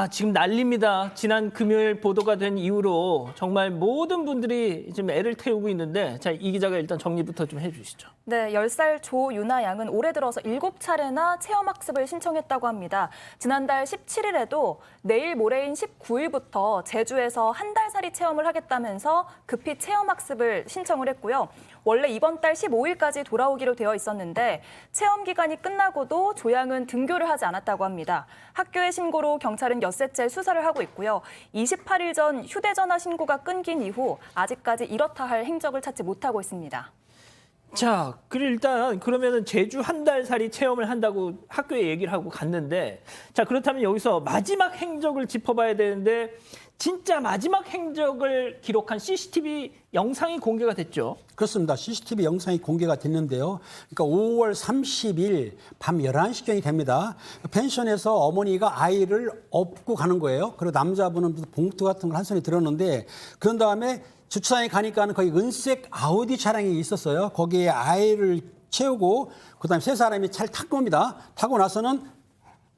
지금 난립니다. 지난 금요일 보도가 된 이후로 정말 모든 분들이 지금 애를 태우고 있는데, 자, 이 기자가 일단 정리부터 좀 해주시죠. 네, 10살 조유나 양은 올해 들어서 7차례나 체험학습을 신청했다고 합니다. 지난달 17일에도 내일 모레인 19일부터 제주에서 한 달살이 체험을 하겠다면서 급히 체험학습을 신청을 했고요. 원래 이번 달 15일까지 돌아오기로 되어 있었는데 체험 기간이 끝나고도 조양은 등교를 하지 않았다고 합니다. 학교의 신고로 경찰은 엿새째 수사를 하고 있고요. 28일 전 휴대전화 신고가 끊긴 이후 아직까지 이렇다 할 행적을 찾지 못하고 있습니다. 자, 일단 그러면은 제주 한 달살이 체험을 한다고 학교에 얘기를 하고 갔는데, 자, 그렇다면 여기서 마지막 행적을 짚어봐야 되는데, 진짜 마지막 행적을 기록한 CCTV 영상이 공개가 됐죠. 그렇습니다. CCTV 영상이 공개가 됐는데요. 그러니까 5월 30일 밤 11시경이 됩니다. 펜션에서 어머니가 아이를 업고 가는 거예요. 그리고 남자분은 무슨 봉투 같은 걸 한 손에 들었는데, 그런 다음에 주차장에 가니까 거기 은색 아우디 차량이 있었어요. 거기에 아이를 채우고 그다음에 세 사람이 차를 탄 겁니다. 타고 나서는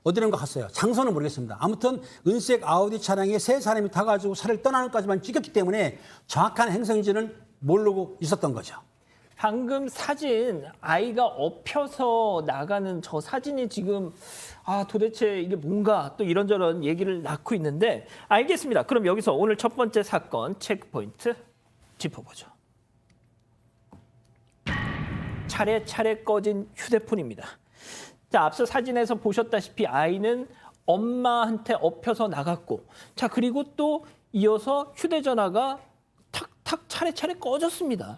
어디론가 갔어요. 장소는 모르겠습니다. 아무튼 은색 아우디 차량에 세 사람이 타가지고 차를 떠나는 것까지만 찍었기 때문에 정확한 행성지는 모르고 있었던 거죠. 방금 사진, 아이가 업혀서 나가는 저 사진이 지금 도대체 이게 뭔가 또 이런저런 얘기를 낳고 있는데, 알겠습니다. 그럼 여기서 오늘 첫 번째 사건 체크포인트 짚어보죠. 차례차례 꺼진 휴대폰입니다. 자, 앞서 사진에서 보셨다시피 아이는 엄마한테 업혀서 나갔고, 자, 그리고 또 이어서 휴대전화가 탁탁 차례차례 꺼졌습니다.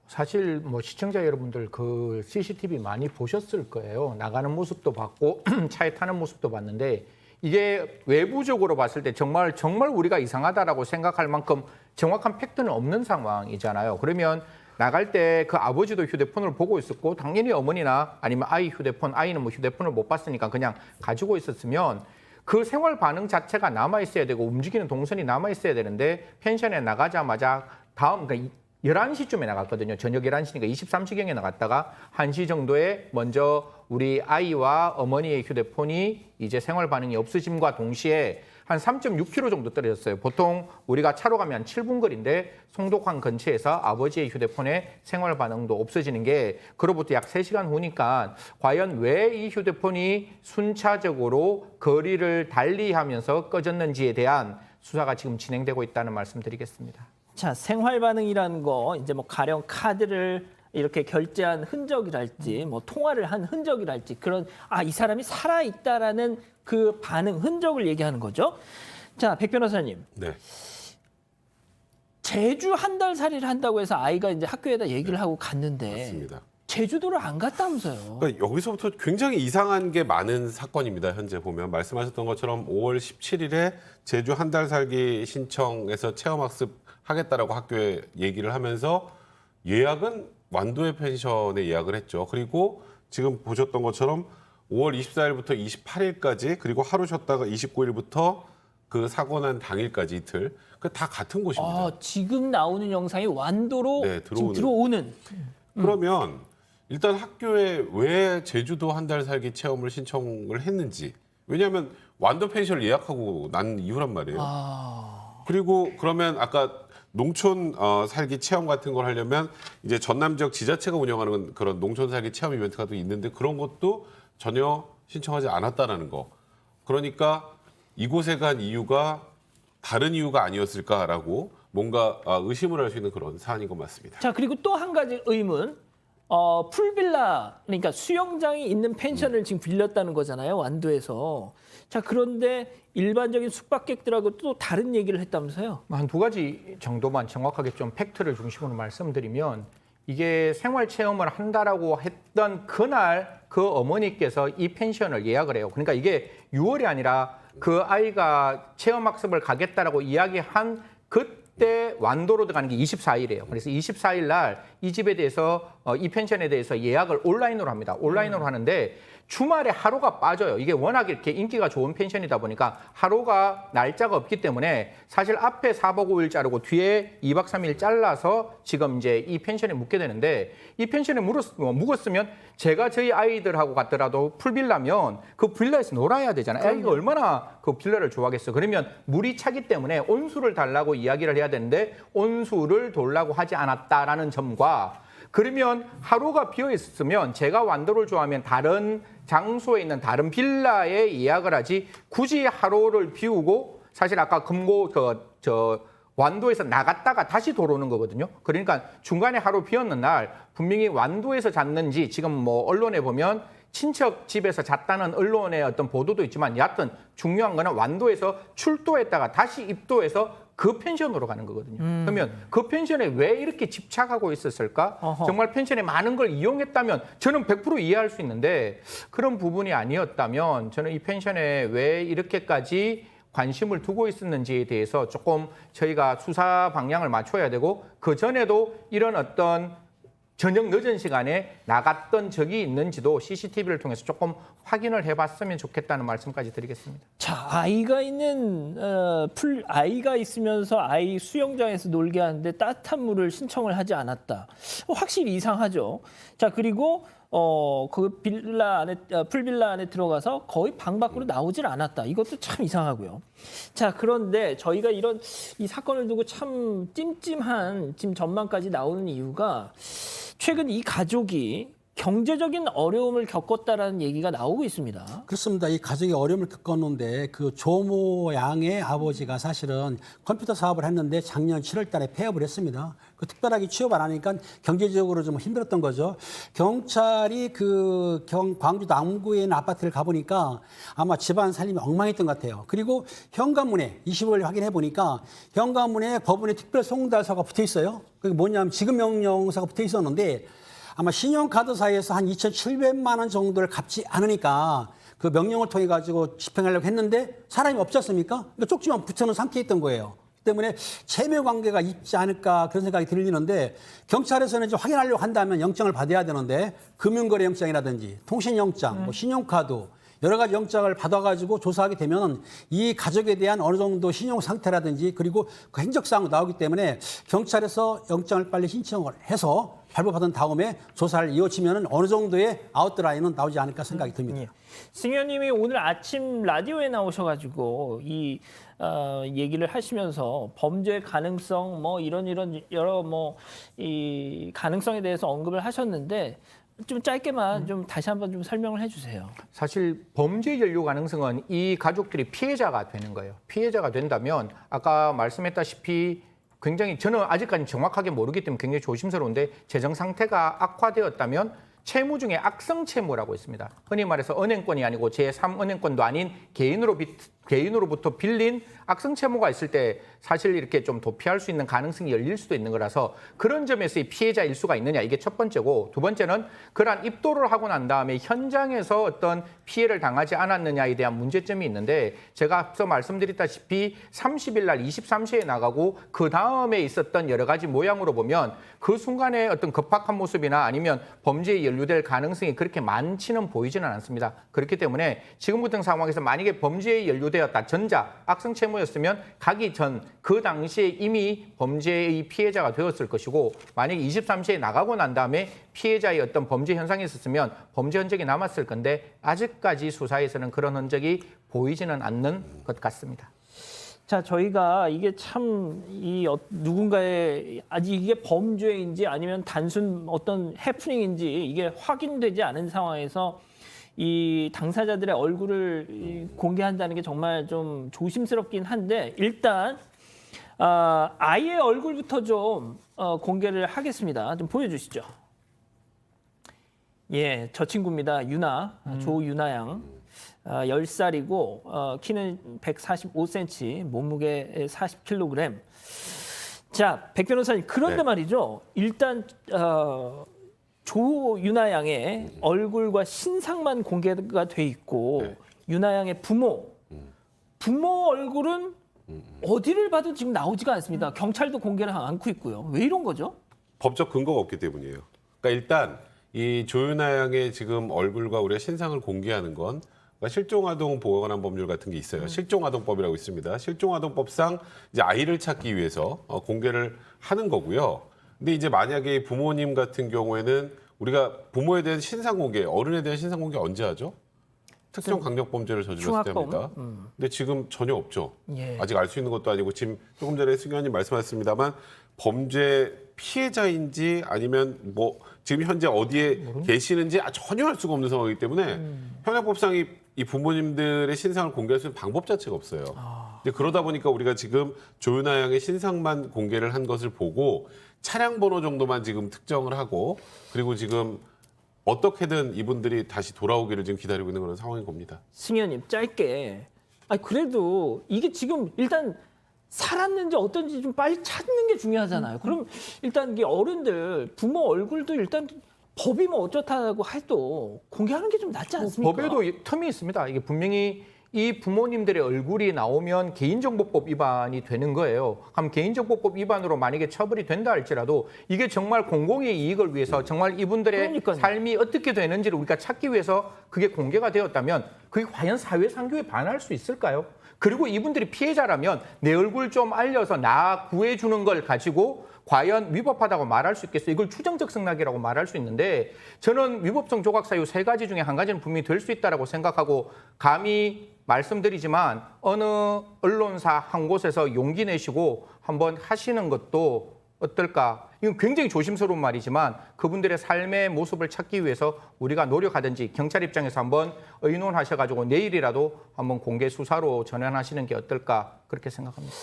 사실 뭐 시청자 여러분들 그 CCTV 많이 보셨을 거예요. 나가는 모습도 봤고 차에 타는 모습도 봤는데, 이게 외부적으로 봤을 때 정말 우리가 이상하다라고 생각할 만큼 정확한 팩트는 없는 상황이잖아요. 그러면 나갈 때 그 아버지도 휴대폰을 보고 있었고, 당연히 어머니나 아니면 아이 휴대폰, 아이는 뭐 휴대폰을 못 봤으니까 그냥 가지고 있었으면 그 생활 반응 자체가 남아 있어야 되고 움직이는 동선이 남아 있어야 되는데, 펜션에 나가자마자 다음 그러니까 11시쯤에 나갔거든요. 저녁 11시니까 23시경에 나갔다가 1시 정도에 먼저 우리 아이와 어머니의 휴대폰이 이제 생활 반응이 없어짐과 동시에 한 3.6km 정도 떨어졌어요. 보통 우리가 차로 가면 한 7분 거리인데 송독항 근처에서 아버지의 휴대폰에 생활 반응도 없어지는 게 그로부터 약 3시간 후니까 과연 왜 이 휴대폰이 순차적으로 거리를 달리하면서 꺼졌는지에 대한 수사가 지금 진행되고 있다는 말씀 드리겠습니다. 자, 생활 반응이라는 거, 이제 뭐 가령 카드를 이렇게 결제한 흔적이랄지, 뭐 통화를 한 흔적이랄지, 그런 이 사람이 살아 있다라는 그 반응, 흔적을 얘기하는 거죠. 자, 백 변호사님. 네. 제주 한 달 살이를 한다고 해서 아이가 이제 학교에다 얘기를 하고 갔는데, 맞습니다. 제주도를 안 갔다면서요. 그러니까 여기서부터 굉장히 이상한 게 많은 사건입니다. 현재 보면 말씀하셨던 것처럼 5월 17일에 제주 한 달 살기 신청해서 체험학습 하겠다라고 학교에 얘기를 하면서 예약은 완도의 펜션에 예약을 했죠. 그리고 지금 보셨던 것처럼 5월 24일부터 28일까지 그리고 하루 쉬었다가 29일부터 그 사고 난 당일까지 이틀 그 다 같은 곳입니다. 지금 나오는 영상이 완도로 네, 지금 들어오는. 그러면 일단 학교에 왜 제주도 한 달 살기 체험을 신청을 했는지, 왜냐하면 완도 펜션을 예약하고 난 이유란 말이에요. 그리고 그러면 아까 농촌 살기 체험 같은 걸 하려면 이제 전남 지역 지자체가 운영하는 그런 농촌 살기 체험 이벤트가 또 있는데 그런 것도 전혀 신청하지 않았다라는 거. 그러니까 이곳에 간 이유가 다른 이유가 아니었을까라고 뭔가 의심을 할 수 있는 그런 사안인 것 같습니다. 자, 그리고 또 한 가지 의문. 풀빌라, 그러니까 수영장이 있는 펜션을 지금 빌렸다는 거잖아요, 완도에서. 자, 그런데 일반적인 숙박객들하고 또 다른 얘기를 했다면서요? 한 두 가지 정도만 정확하게 좀 팩트를 중심으로 말씀드리면, 이게 생활 체험을 한다라고 했던 그날 그 어머니께서 이 펜션을 예약을 해요. 그러니까 이게 6월이 아니라 그 아이가 체험학습을 가겠다라고 이야기한 그때 완도로 들어가는 게 24일이에요. 그래서 24일 날 이 집에 대해서 이 펜션에 대해서 예약을 온라인으로 합니다. 온라인으로 하는데 주말에 하루가 빠져요. 이게 워낙 이렇게 인기가 좋은 펜션이다 보니까 하루가 날짜가 없기 때문에 사실 앞에 4박 5일 자르고 뒤에 2박 3일 잘라서 지금 이제 이 펜션에 묵게 되는데 이 펜션에 묵었으면 제가 저희 아이들하고 갔더라도 풀빌라면 그 빌라에서 놀아야 되잖아요. 아이가 얼마나 그 빌라를 좋아하겠어. 그러면 물이 차기 때문에 온수를 달라고 이야기를 해야 되는데 온수를 돌라고 하지 않았다라는 점과 그러면 하루가 비어 있으면 제가 완도를 좋아하면 다른 장소에 있는 다른 빌라에 예약을 하지 굳이 하루를 비우고 사실 아까 완도에서 나갔다가 다시 돌아오는 거거든요. 그러니까 중간에 하루 비었는 날 분명히 완도에서 잤는지 지금 뭐 언론에 보면 친척 집에서 잤다는 언론의 어떤 보도도 있지만 여하튼 중요한 거는 완도에서 출도했다가 다시 입도해서 그 펜션으로 가는 거거든요. 그러면 그 펜션에 왜 이렇게 집착하고 있었을까? 어허. 정말 펜션에 많은 걸 이용했다면 저는 100% 이해할 수 있는데 그런 부분이 아니었다면 저는 이 펜션에 왜 이렇게까지 관심을 두고 있었는지에 대해서 조금 저희가 수사 방향을 맞춰야 되고 그 전에도 이런 어떤 저녁 늦은 시간에 나갔던 적이 있는지도 CCTV를 통해서 조금 확인을 해봤으면 좋겠다는 말씀까지 드리겠습니다. 자, 아이가 있는 아이가 있으면서 아이 수영장에서 놀게 하는데 따뜻한 물을 신청을 하지 않았다. 확실히 이상하죠. 자, 그리고 그 빌라 안에 풀빌라 안에 들어가서 거의 방 밖으로 나오질 않았다. 이것도 참 이상하고요. 자, 그런데 저희가 이 사건을 두고 참 찜찜한 지금 전망까지 나오는 이유가 최근 이 가족이 경제적인 어려움을 겪었다라는 얘기가 나오고 있습니다. 그렇습니다. 이 가족이 어려움을 겪었는데 그 조모 양의 아버지가 사실은 컴퓨터 사업을 했는데 작년 7월 달에 폐업을 했습니다. 그 특별하게 취업 안 하니까 경제적으로 좀 힘들었던 거죠. 경찰이 광주 남구에 있는 아파트를 가보니까 아마 집안 살림이 엉망했던 것 같아요. 그리고 현관문에 25일 확인해 보니까 현관문에 법원의 특별 송달서가 붙어 있어요. 그게 뭐냐면 지급명령서가 붙어 있었는데 아마 신용카드사에서 한 2,700만 원 정도를 갚지 않으니까 그 명령을 통해 가지고 집행하려고 했는데 사람이 없지 않습니까? 그러니까 쪽지만 붙여놓은 상태에 있던 거예요. 때문에 채무 관계가 있지 않을까 그런 생각이 들리는데 경찰에서는 이제 확인하려고 한다면 영장을 받아야 되는데 금융거래 영장이라든지 통신영장, 뭐 신용카드 여러 가지 영장을 받아가지고 조사하게 되면 이 가족에 대한 어느 정도 신용 상태라든지 그리고 그 행적사항이 나오기 때문에 경찰에서 영장을 빨리 신청을 해서 발부받은 다음에 조사를 이어지면 어느 정도의 아웃라인은 나오지 않을까 생각이 듭니다. 승 의원님이 오늘 아침 라디오에 나오셔가지고 이 얘기를 하시면서 범죄 가능성 뭐 이런 여러 이 가능성에 대해서 언급을 하셨는데 좀 짧게만 좀 다시 한번 좀 설명을 해주세요. 사실 범죄 연루 가능성은 이 가족들이 피해자가 되는 거예요. 피해자가 된다면 아까 말씀했다시피 굉장히 저는 아직까지 정확하게 모르기 때문에 굉장히 조심스러운데 재정 상태가 악화되었다면 채무 중에 악성 채무라고 있습니다. 흔히 말해서 은행권이 아니고 제3은행권도 아닌 개인으로부터 빌린 악성 채무가 있을 때 사실 이렇게 좀 도피할 수 있는 가능성이 열릴 수도 있는 거라서 그런 점에서의 피해자일 수가 있느냐 이게 첫 번째고 두 번째는 그러한 입도를 하고 난 다음에 현장에서 어떤 피해를 당하지 않았느냐에 대한 문제점이 있는데 제가 앞서 말씀드렸다시피 30일 날 23시에 나가고 그 다음에 있었던 여러 가지 모양으로 보면 그 순간에 어떤 급박한 모습이나 아니면 범죄에 연루될 가능성이 그렇게 많지는 보이지는 않습니다. 그렇기 때문에 지금 같은 상황에서 만약에 범죄에 연루되었다 전자 악성 채무였으면 가기 전 그 당시에 이미 범죄의 피해자가 되었을 것이고 만약에 23시에 나가고 난 다음에 피해자의 어떤 범죄 현상이 있었으면 범죄 흔적이 남았을 건데 아직까지 수사에서는 그런 흔적이 보이지는 않는 것 같습니다. 자, 저희가 이게 참 누군가의 아직 이게 범죄인지 아니면 단순 어떤 해프닝인지 이게 확인되지 않은 상황에서 이 당사자들의 얼굴을 공개한다는 게 정말 좀 조심스럽긴 한데 일단 아이의 얼굴부터 좀 공개를 하겠습니다. 좀 보여주시죠. 예, 저 친구입니다. 유나, 조유나 양. 10살이고 키는 145cm, 몸무게 40kg. 자, 백 변호사님, 그런데 네. 말이죠. 일단 조유나 양의 얼굴과 신상만 공개가 돼 있고 네. 유나 양의 부모 얼굴은 어디를 봐도 지금 나오지가 않습니다. 경찰도 공개를 않고 있고요. 왜 이런 거죠? 법적 근거가 없기 때문이에요. 그러니까 일단 이 조윤아 양의 지금 얼굴과 우리가 신상을 공개하는 건 그러니까 실종아동 보호관한 법률 같은 게 있어요. 실종아동법이라고 있습니다. 실종아동법상 이제 아이를 찾기 위해서 공개를 하는 거고요. 근데 이제 만약에 부모님 같은 경우에는 우리가 부모에 대한 신상 공개, 어른에 대한 신상 공개 언제 하죠? 특정 강력범죄를 저질렀을 때 중학범. 합니다. 근데 지금 전혀 없죠. 예. 아직 알 수 있는 것도 아니고 지금 조금 전에 승 의원님 말씀하셨습니다만 범죄 피해자인지 아니면 뭐 지금 현재 어디에 계시는지 전혀 알 수가 없는 상황이기 때문에 현행법상 이 부모님들의 신상을 공개할 수 있는 방법 자체가 없어요. 이제 그러다 보니까 우리가 지금 조윤아 양의 신상만 공개를 한 것을 보고 차량 번호 정도만 지금 특정을 하고 그리고 지금 어떻게든 이분들이 다시 돌아오기를 지금 기다리고 있는 그런 상황인 겁니다. 승 의원님 짧게. 아니 그래도 이게 지금 일단 살았는지 어떤지 좀 빨리 찾는 게 중요하잖아요. 그럼 일단 이게 어른들 부모 얼굴도 일단 법이 뭐 어쩌다고 해도 공개하는 게 좀 낫지 않습니까? 법에도 틈이 있습니다. 이게 분명히 이 부모님들의 얼굴이 나오면 개인정보법 위반이 되는 거예요. 그럼 개인정보법 위반으로 만약에 처벌이 된다 할지라도 이게 정말 공공의 이익을 위해서 정말 이분들의 그러니까요. 삶이 어떻게 되는지를 우리가 찾기 위해서 그게 공개가 되었다면 그게 과연 사회 상규에 반할 수 있을까요? 그리고 이분들이 피해자라면 내 얼굴 좀 알려서 나 구해주는 걸 가지고 과연 위법하다고 말할 수 있겠어요? 이걸 추정적 승낙이라고 말할 수 있는데 저는 위법성 조각 사유 3가지 중에 한 가지는 분명히 될 수 있다고 생각하고 감히 말씀드리지만 어느 언론사 한 곳에서 용기 내시고 한번 하시는 것도 어떨까? 이건 굉장히 조심스러운 말이지만 그분들의 삶의 모습을 찾기 위해서 우리가 노력하든지 경찰 입장에서 한번 의논하셔가지고 내일이라도 한번 공개 수사로 전환하시는 게 어떨까 그렇게 생각합니다.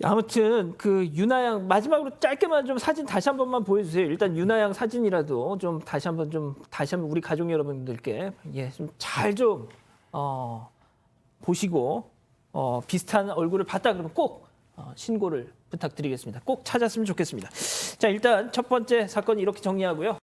아무튼 그 유나 양 마지막으로 짧게만 좀 사진 다시 한 번만 보여주세요. 일단 유나 양 사진이라도 좀 다시 한번 우리 가족 여러분들께 좀 잘 좀 보시고 비슷한 얼굴을 봤다 그러면 꼭 신고를 부탁드리겠습니다. 꼭 찾았으면 좋겠습니다. 자 일단 첫 번째 사건 이렇게 정리하고요.